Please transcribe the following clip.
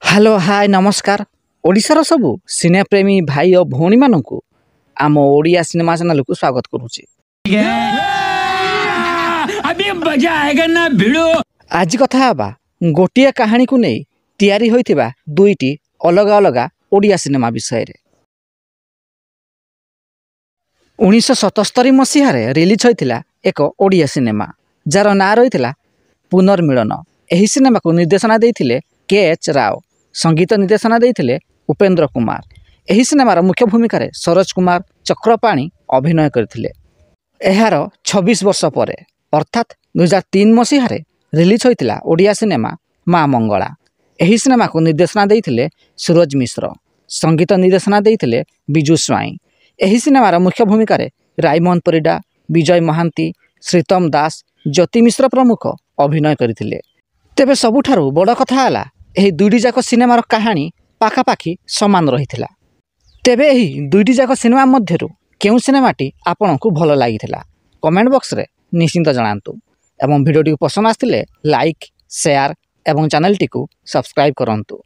Hello hi नमस्कार ओडिशार सबू सिनेप्रेमी भाई और भौणी मानू आम ओडिया सिनेमा चैनल को स्वागत करुचे। अभी मजा आएगा ना भिड़ो। आज कथा हबा गोटिए कहानी को नहीं तैयारी होइथिबा दुईटी अलग अलग ओडिया सिनेमा विषय रे। 1977 मसीह रिलीज होइथिला एक ओडिया सिनेमा जार ना रही पुनर्मिलन। एही सिनेमा को निर्देशना देइथिले के.एच. राव, संगीत निर्देशना देइथिले उपेंद्र कुमार। एही सिनेमार मुख्य भूमिका सरोज कुमार चक्रपाणी अभिनय करथिले। एहार 26 वर्ष पर अर्थात 2003 मसीह रिलीज होइथिला ओडिया सिनेमा माँ मंगला। एही सिनेमा को निर्देशना देइथिले सूरज मिश्र, संगीत निर्देशना देइथिले बिजू स्वाई। एही सिनेमार मुख्य भूमिका रायमोहन परिडा, विजय महांती, श्रीतम दास, ज्योति मिश्र प्रमुख अभिनय करथिले। तेबे सबुठारु बड़ कथा हला एही दुईटी जाक सिनेमार कहानी पाखापाखि समान रहिथिला। तेबे एही दुईटी जाक सिनेमा मध्यरु केउ सिनेमाटी आपनकु भल लागिथिला कमेंट बॉक्स रे निश्चिंत जणांतु एवं भिडियोटी पसंद आस्तिले लाइक शेयर एवं चैनल टी को सब्सक्राइब करंतु।